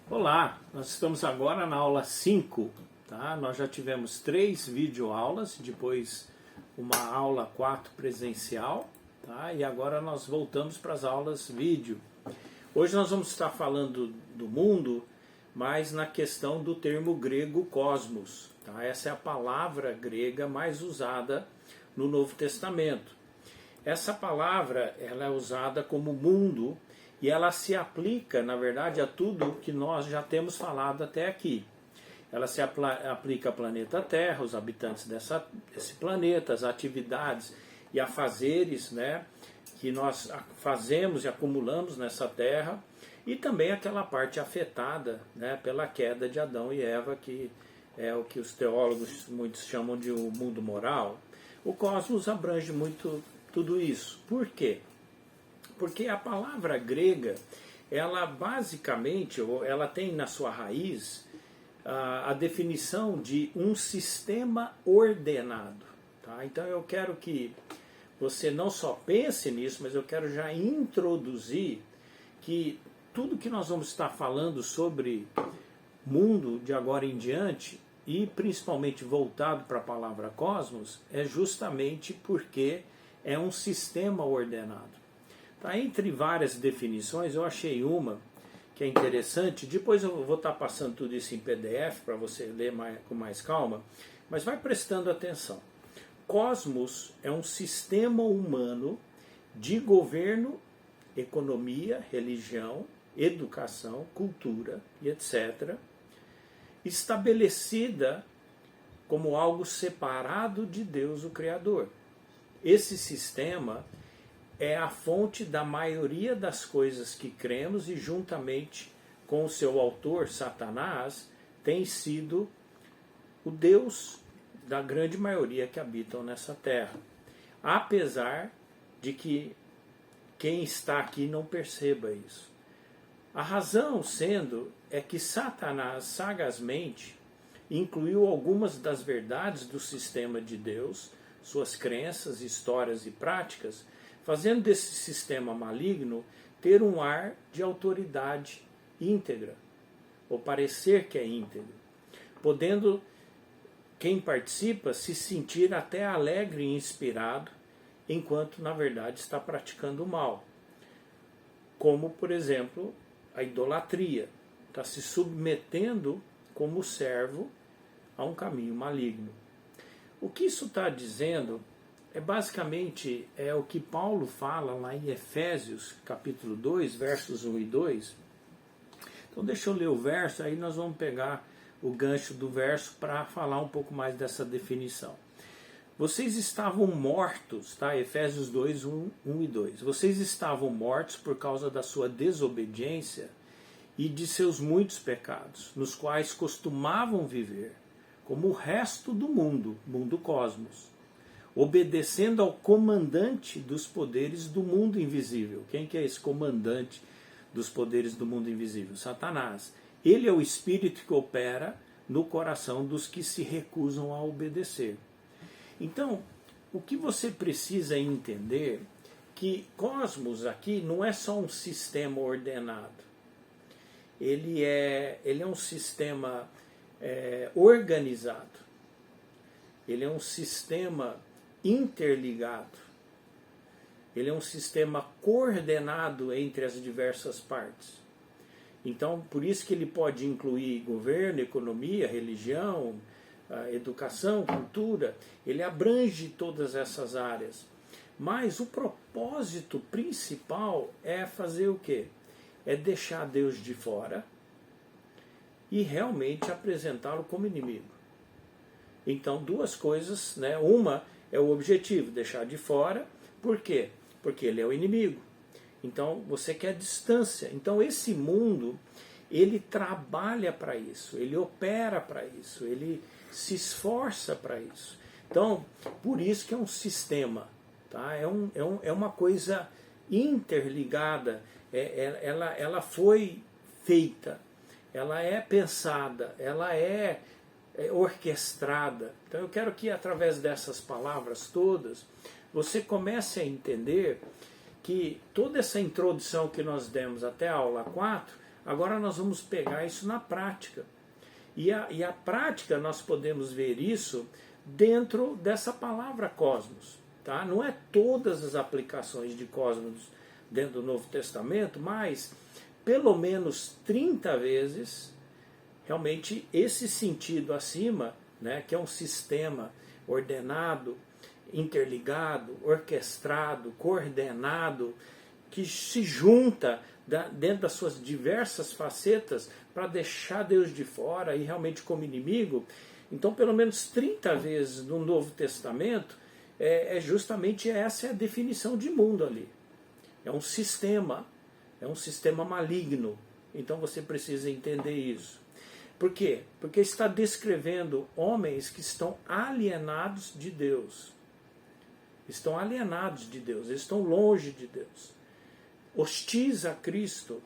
Olá, nós estamos agora na aula 5, tá? Nós já tivemos 3 videoaulas, depois uma aula 4 presencial, tá? E agora nós voltamos para as aulas vídeo. Hoje nós vamos estar falando do mundo, mas na questão do termo grego cosmos, tá? Essa é a palavra grega mais usada no Novo Testamento. Essa palavra ela é usada como mundo e ela se aplica, na verdade, a tudo que nós já temos falado até aqui. Ela se aplica ao planeta Terra, os habitantes desse planeta, as atividades e afazeres, né, que nós fazemos e acumulamos nessa Terra, e também aquela parte afetada, né, pela queda de Adão e Eva, que é o que os teólogos muitos chamam de o mundo moral. O cosmos abrange muito tudo isso. Por quê? Porque a palavra grega, ela basicamente, ela tem na sua raiz a definição de um sistema ordenado. Tá? Então eu quero que você não só pense nisso, mas eu quero já introduzir que tudo que nós vamos estar falando sobre mundo de agora em diante, e principalmente voltado para a palavra cosmos, é justamente porque é um sistema ordenado. Tá, entre várias definições, eu achei uma que é interessante. Depois eu vou estar passando tudo isso em PDF para você ler com mais calma, mas vai prestando atenção. Cosmos é um sistema humano de governo, economia, religião, educação, cultura e etc., estabelecida como algo separado de Deus, o Criador. Esse sistema é a fonte da maioria das coisas que cremos e, juntamente com o seu autor, Satanás, tem sido o Deus da grande maioria que habitam nessa terra. Apesar de que quem está aqui não perceba isso. A razão sendo é que Satanás sagazmente incluiu algumas das verdades do sistema de Deus, suas crenças, histórias e práticas, fazendo desse sistema maligno ter um ar de autoridade íntegra, ou parecer que é íntegro, podendo quem participa se sentir até alegre e inspirado, enquanto na verdade está praticando o mal. Como, por exemplo, a idolatria, está se submetendo como servo a um caminho maligno. O que isso está dizendo basicamente o que Paulo fala lá em Efésios, capítulo 2, versos 1 e 2. Então deixa eu ler o verso, aí nós vamos pegar o gancho do verso para falar um pouco mais dessa definição. Vocês estavam mortos, tá? Efésios 2, 1 e 2. Vocês estavam mortos por causa da sua desobediência e de seus muitos pecados, nos quais costumavam viver, como o resto do mundo cosmos, obedecendo ao comandante dos poderes do mundo invisível. Quem que é esse comandante dos poderes do mundo invisível? Satanás. Ele é o espírito que opera no coração dos que se recusam a obedecer. Então, o que você precisa entender que cosmos aqui não é só um sistema ordenado. Ele é um sistema organizado. Ele é um sistema interligado. Ele é um sistema coordenado entre as diversas partes. Então, por isso que ele pode incluir governo, economia, religião, educação, cultura. Ele abrange todas essas áreas. Mas o propósito principal é fazer o quê? É deixar Deus de fora e realmente apresentá-lo como inimigo. Então, duas coisas, né? Uma é o objetivo, deixar de fora. Por quê? Porque ele é o inimigo. Então, você quer distância. Então, esse mundo, ele trabalha para isso, ele opera para isso, ele se esforça para isso. Então, por isso que é um sistema, tá? É uma coisa interligada, ela foi feita, ela é pensada, ela é orquestrada. Então eu quero que através dessas palavras todas, você comece a entender que toda essa introdução que nós demos até a aula 4, Agora nós vamos pegar isso na prática. E a prática, nós podemos ver isso dentro dessa palavra cosmos. Tá? Não é todas as aplicações de cosmos dentro do Novo Testamento, mas pelo menos 30 vezes, realmente esse sentido acima, né, que é um sistema ordenado, interligado, orquestrado, coordenado, que se junta dentro das suas diversas facetas para deixar Deus de fora e realmente como inimigo. Então, pelo menos 30 vezes no Novo Testamento, justamente essa é a definição de mundo ali. É um sistema maligno. Então você precisa entender isso. Por quê? Porque está descrevendo homens que estão alienados de Deus. Estão alienados de Deus, estão longe de Deus. Hostis a Cristo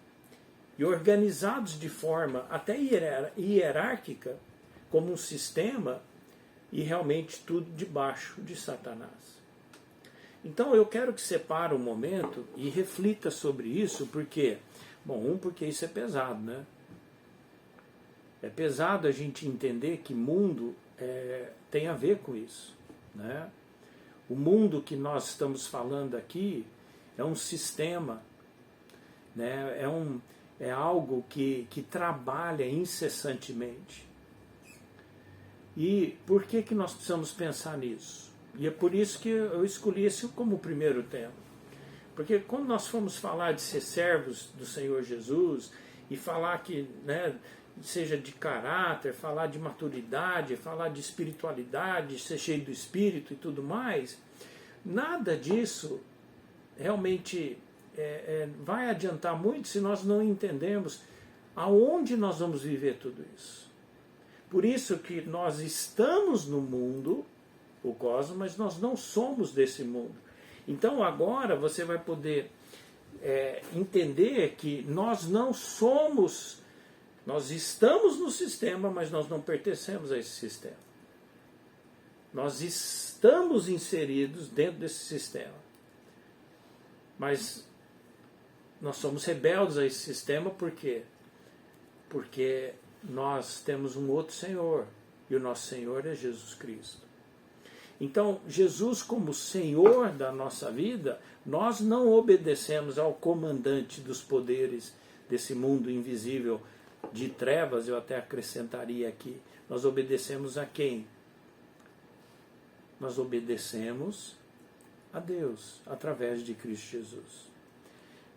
e organizados de forma até hierárquica, como um sistema, e realmente tudo debaixo de Satanás. Então eu quero que você pare um momento e reflita sobre isso, porque, porque isso é pesado, né? É pesado a gente entender que mundo tem a ver com isso, né? O mundo que nós estamos falando aqui é um sistema, né? É algo que trabalha incessantemente. E por que nós precisamos pensar nisso? E é por isso que eu escolhi esse como o primeiro tema. Porque quando nós formos falar de ser servos do Senhor Jesus e falar que, né, seja de caráter, falar de maturidade, falar de espiritualidade, ser cheio do Espírito e tudo mais, nada disso realmente vai adiantar muito se nós não entendemos aonde nós vamos viver tudo isso. Por isso que nós estamos no mundo, o cosmos, mas nós não somos desse mundo. Então agora você vai poder entender que nós não somos, nós estamos no sistema, mas nós não pertencemos a esse sistema. Nós estamos inseridos dentro desse sistema. Mas nós somos rebeldes a esse sistema, por quê? Porque nós temos um outro Senhor, e o nosso Senhor é Jesus Cristo. Então, Jesus como Senhor da nossa vida, nós não obedecemos ao comandante dos poderes desse mundo invisível de trevas, eu até acrescentaria aqui. Nós obedecemos a quem? Nós obedecemos a Deus, através de Cristo Jesus.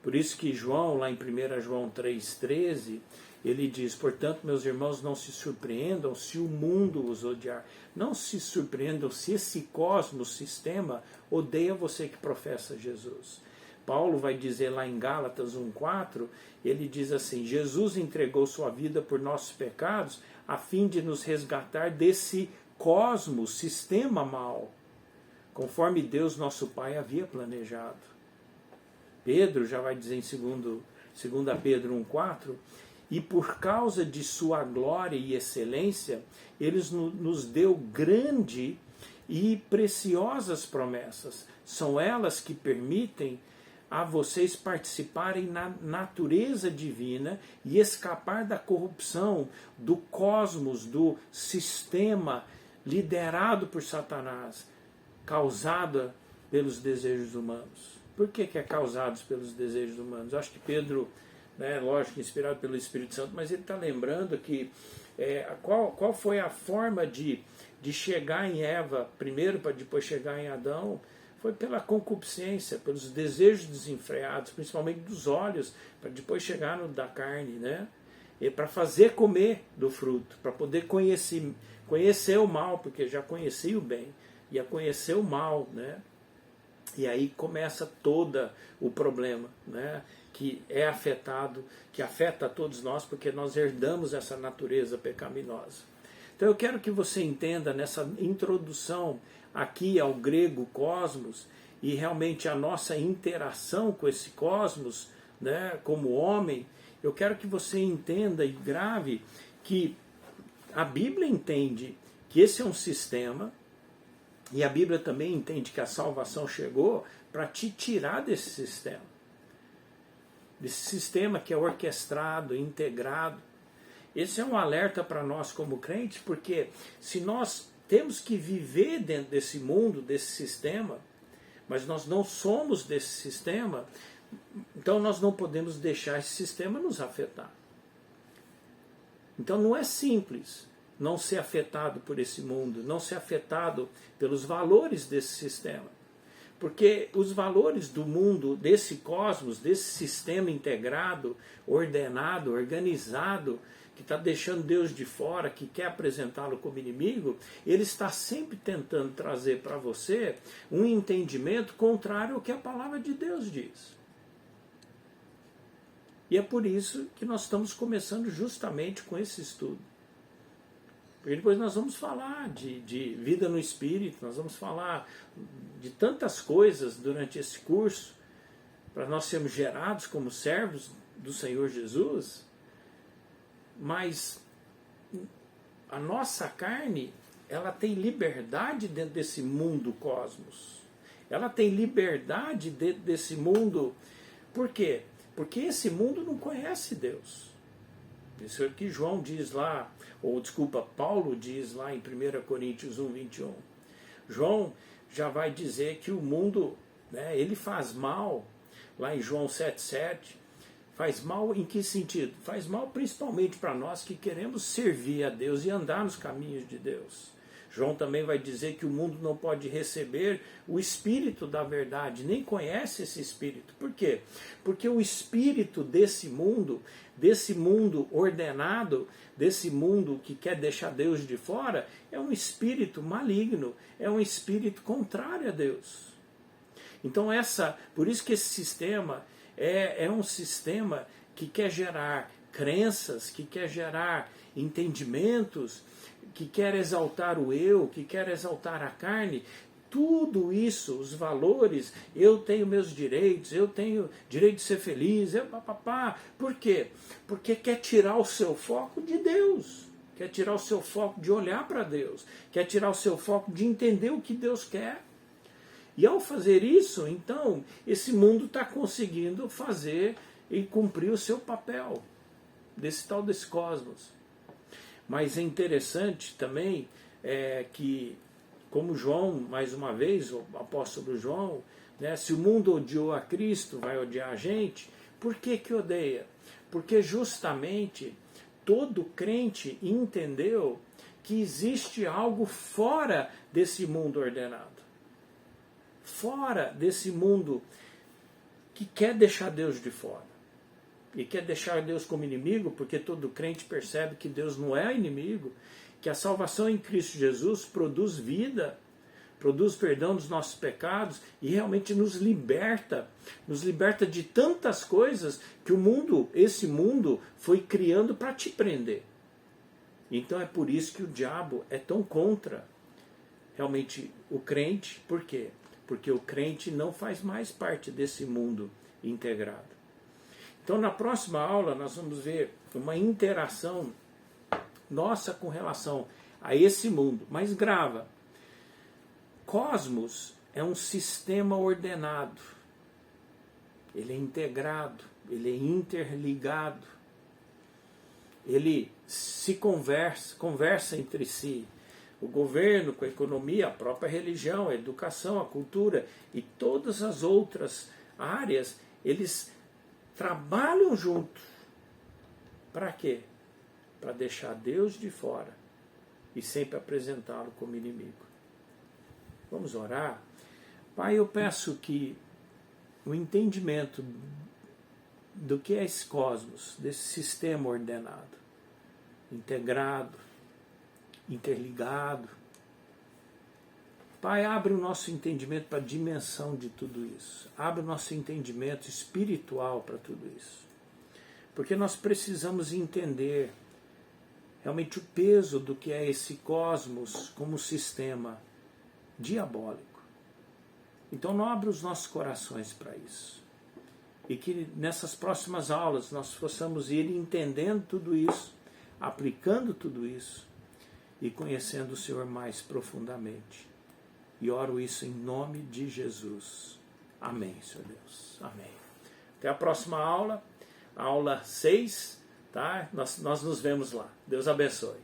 Por isso que João, lá em 1 João 3,13, ele diz, portanto, meus irmãos, não se surpreendam se o mundo os odiar. Não se surpreendam se esse cosmos, sistema, odeia você que professa Jesus. Paulo vai dizer lá em Gálatas 1,4, ele diz assim, Jesus entregou sua vida por nossos pecados a fim de nos resgatar desse cosmos, sistema mau, conforme Deus nosso Pai havia planejado. Pedro já vai dizer em 2 Pedro 1,4, e por causa de sua glória e excelência, ele nos deu grande e preciosas promessas. São elas que permitem a vocês participarem na natureza divina e escapar da corrupção do cosmos, do sistema liderado por Satanás, causada pelos desejos humanos. Por que é causados pelos desejos humanos? Eu acho que Pedro, né, lógico, inspirado pelo Espírito Santo, mas ele está lembrando que qual foi a forma de chegar em Eva primeiro para depois chegar em Adão? Foi pela concupiscência, pelos desejos desenfreados, principalmente dos olhos, para depois chegar no da carne, né? E para fazer comer do fruto, para poder conhecer o mal, porque já conhecia o bem, ia conhecer o mal, né? E aí começa todo o problema, né? Que é afetado, que afeta a todos nós, porque nós herdamos essa natureza pecaminosa. Então eu quero que você entenda nessa introdução aqui ao grego cosmos, e realmente a nossa interação com esse cosmos, né, como homem, eu quero que você entenda e grave que a Bíblia entende que esse é um sistema, e a Bíblia também entende que a salvação chegou para te tirar desse sistema. desse sistema que é orquestrado, integrado. Esse é um alerta para nós como crentes, porque se nós temos que viver dentro desse mundo, desse sistema, mas nós não somos desse sistema, então nós não podemos deixar esse sistema nos afetar. Então não é simples não ser afetado por esse mundo, não ser afetado pelos valores desse sistema. Porque os valores do mundo, desse cosmos, desse sistema integrado, ordenado, organizado, que está deixando Deus de fora, que quer apresentá-lo como inimigo, ele está sempre tentando trazer para você um entendimento contrário ao que a palavra de Deus diz. E é por isso que nós estamos começando justamente com esse estudo. Porque depois nós vamos falar de vida no Espírito, nós vamos falar de tantas coisas durante esse curso, para nós sermos gerados como servos do Senhor Jesus, mas a nossa carne, ela tem liberdade dentro desse mundo cosmos. Ela tem liberdade dentro desse mundo. Por quê? Porque esse mundo não conhece Deus. Isso é o que João diz lá, ou desculpa, Paulo diz lá em 1 Coríntios 1:21. João já vai dizer que o mundo, né, ele faz mal, lá em João 7:7. Faz mal em que sentido? Faz mal principalmente para nós que queremos servir a Deus e andar nos caminhos de Deus. João também vai dizer que o mundo não pode receber o Espírito da verdade, nem conhece esse Espírito. Por quê? Porque o Espírito desse mundo ordenado, desse mundo que quer deixar Deus de fora, é um espírito maligno, é um espírito contrário a Deus. Então por isso que esse sistema é um sistema que quer gerar crenças, que quer gerar entendimentos, que quer exaltar o eu, que quer exaltar a carne. Tudo isso, os valores, eu tenho meus direitos, eu tenho direito de ser feliz, Por quê? Porque quer tirar o seu foco de Deus, quer tirar o seu foco de olhar para Deus, quer tirar o seu foco de entender o que Deus quer. E ao fazer isso, então, esse mundo está conseguindo fazer e cumprir o seu papel desse cosmos. Mas é interessante também que, como João, mais uma vez, o apóstolo João, né, se o mundo odiou a Cristo, vai odiar a gente. Por que odeia? Porque justamente todo crente entendeu que existe algo fora desse mundo ordenado. Fora desse mundo que quer deixar Deus de fora. E quer deixar Deus como inimigo, porque todo crente percebe que Deus não é inimigo, que a salvação em Cristo Jesus produz vida, produz perdão dos nossos pecados e realmente nos liberta de tantas coisas que esse mundo foi criando para te prender. Então é por isso que o diabo é tão contra realmente o crente. Por quê? Porque o crente não faz mais parte desse mundo integrado. Então, na próxima aula, nós vamos ver uma interação nossa com relação a esse mundo. Mas grava, cosmos é um sistema ordenado. Ele é integrado, ele é interligado. Ele se conversa entre si. O governo, com a economia, a própria religião, a educação, a cultura e todas as outras áreas, eles trabalham juntos. Para quê? Para deixar Deus de fora e sempre apresentá-lo como inimigo. Vamos orar? Pai, eu peço que o entendimento do que é esse cosmos, desse sistema ordenado, integrado, interligado. Pai, abre o nosso entendimento para a dimensão de tudo isso. Abre o nosso entendimento espiritual para tudo isso. Porque nós precisamos entender realmente o peso do que é esse cosmos como sistema diabólico. Então não abre os nossos corações para isso. E que nessas próximas aulas nós possamos ir entendendo tudo isso, aplicando tudo isso e conhecendo o Senhor mais profundamente. E oro isso em nome de Jesus. Amém, Senhor Deus. Amém. Até a próxima aula, aula 6, tá? Nós nos vemos lá. Deus abençoe.